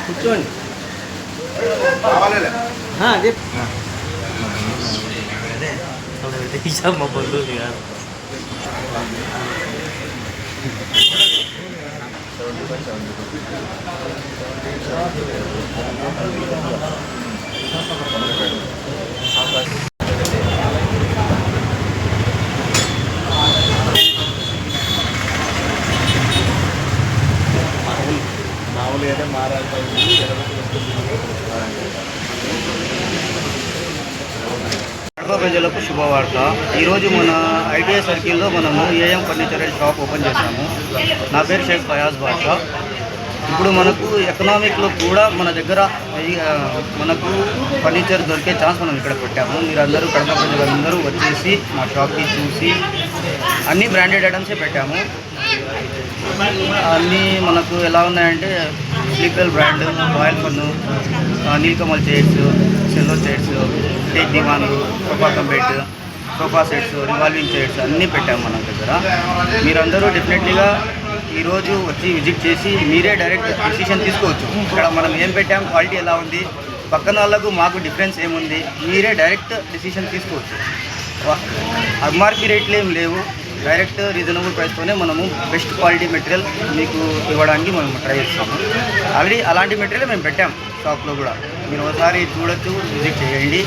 కూర్చోండి. అదే మా బంధువులు కాదు. మామూలుగా అయితే కడప ప్రజలకు శుభవార్త. ఈరోజు మన ఐటీఐ సర్కిల్లో మనము AM furniture and shop open చేశాము. నా పేరు షేక్ ఫయాజ్ బాషా. ఇప్పుడు మనకు ఎకనామిక్లో కూడా మన దగ్గర మనకు ఫర్నిచర్ దొరికే ఛాన్స్ మనం ఇక్కడ పెట్టాము. మీరందరూ కడప ప్రజలందరూ వచ్చేసి మా షాప్కి చూసి అన్ని బ్రాండెడ్ ఐటమ్సే పెట్టాము. అన్నీ మనకు ఎలా ఉన్నాయంటే స్లీపర్ బ్రాండ్, రాయల్ ఫన్ను, Nilkamal chairs, Cello chairs, teak దివాన్లు, sofa cum bed, sofa sets, revolving chairs అన్నీ పెట్టాము మన దగ్గర. మీరందరూ డెఫినెట్లీగా ఈరోజు వచ్చి విజిట్ చేసి మీరే డైరెక్ట్ డిసిషన్ తీసుకోవచ్చు. ఇక్కడ మనం ఏం పెట్టాం, క్వాలిటీ ఎలా ఉంది, పక్కన వాళ్ళకు మాకు డిఫరెన్స్ ఏముంది, మీరే డైరెక్ట్ డిసిషన్ తీసుకోవచ్చు. ఎంఆర్పి రేట్లు ఏం లేవు. డైరెక్ట్ రీజనబుల్ ప్రైస్తోనే మనము బెస్ట్ క్వాలిటీ మెటీరియల్ మీకు ఇవ్వడానికి మనం ట్రై చేస్తాము. ఆల్రెడీ అలాంటి మెటీరియల్ మేము పెట్టాం షాప్లో కూడా. మీరు ఒకసారి చూడొచ్చు, విజిట్ చేయండి.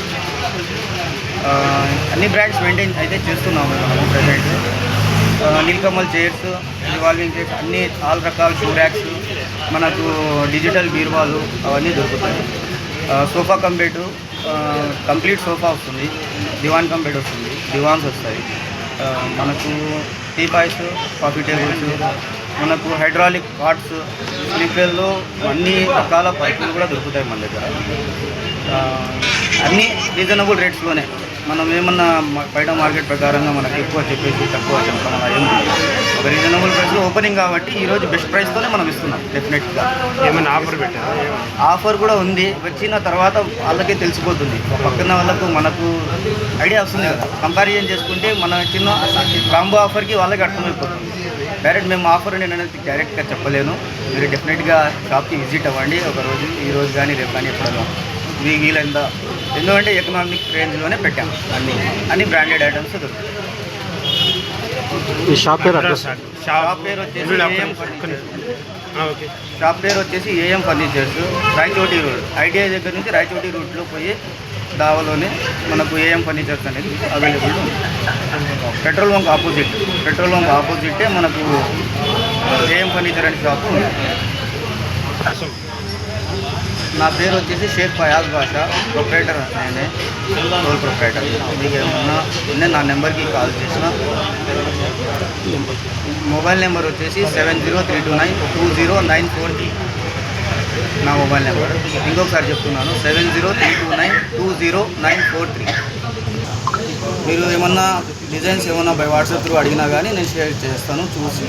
అన్ని బ్రాండ్స్ మెయింటైన్ అయితే చేస్తున్నాము మనము present. Neelakamal chairs, revolving chairs, అన్ని ఆల్ రకాల షూ ర్యాక్స్, మనకు డిజిటల్ బీరువాలు అవన్నీ దొరుకుతాయి. సోఫా కంబెట్, కంప్లీట్ సోఫా వస్తుంది, దివాన్ కంబెట్ వస్తుంది, దివాన్స్ వస్తాయి. మనకు టీపాయ్స్, కాఫీ టేబుల్స్, మనకు హైడ్రాలిక్ పాట్స్, స్లీపర్లో అన్ని రకాల పైపులు కూడా దొరుకుతాయి మన దగ్గర. అన్నీ రీజనబుల్ రేట్స్లోనే. మనం ఏమన్నా బయట మార్కెట్ ప్రకారంగా మనకి ఎక్కువ చెప్పేసి తక్కువ చెప్పడం అలా ఏం ఒక రీజనబుల్ ప్రైస్లో ఓపెనింగ్ కాబట్టి ఈరోజు బెస్ట్ ప్రైస్తోనే మనం ఇస్తున్నాం. డెఫినెట్గా ఏమైనా ఆఫర్ పెట్టారు? ఆఫర్ కూడా ఉంది. వచ్చిన తర్వాత వాళ్ళకే తెలిసిపోతుంది, పక్కన వాళ్ళకు మనకు ఐడియా వస్తుంది కదా. కంపారిజన్ చేసుకుంటే మన చిన్న కాంబో ఆఫర్కి వాళ్ళకి అర్థమైపోతుంది. డైరెక్ట్ మేము ఆఫర్ నేను అనేది డైరెక్ట్గా చెప్పలేను. మీరు డెఫినెట్గా షాప్కి విజిట్ అవ్వండి ఒకరోజు, ఈరోజు కానీ రేపు కానీ ఎప్పుడైనా మీకు వీలైందా. ఎందుకంటే ఎకనామిక్ రేంజ్లోనే పెట్టాము. అన్ని బ్రాండెడ్ ఐటమ్స్ దొరుకుతాయి. షాప్ పేరు వచ్చేసి AM furnitures, Rayachoti road, ITI దగ్గర నుంచి రాయచోటి రూట్లో పోయి దావలోనే మనకు ఏఎం ఫర్నిచర్స్ అనేది అవైలబుల్ ఉంది. పెట్రోల్ బంక్ ఆపోజిటే మనకు ఏఎం ఫర్నిచర్ అనే షాపు ఉంది. నా పేరు వచ్చేసి షేక్ ఫయాజ్ బాషా, ప్రొపరేటర్. నేనే రోల్ ప్రొపరేటర్. మీకు ఏమన్నా నేను నా నెంబర్కి కాల్ చేసిన. మొబైల్ నెంబర్ వచ్చేసి 7032920943 నా మొబైల్ నెంబర్. ఇంకొకసారి చెప్తున్నాను, 7032920943. మీరు ఏమన్నా డిజైన్స్ ఏమన్నా బై వాట్సాప్ త్రూ అడిగినా కానీ నేను షేర్ చేస్తాను, చూసి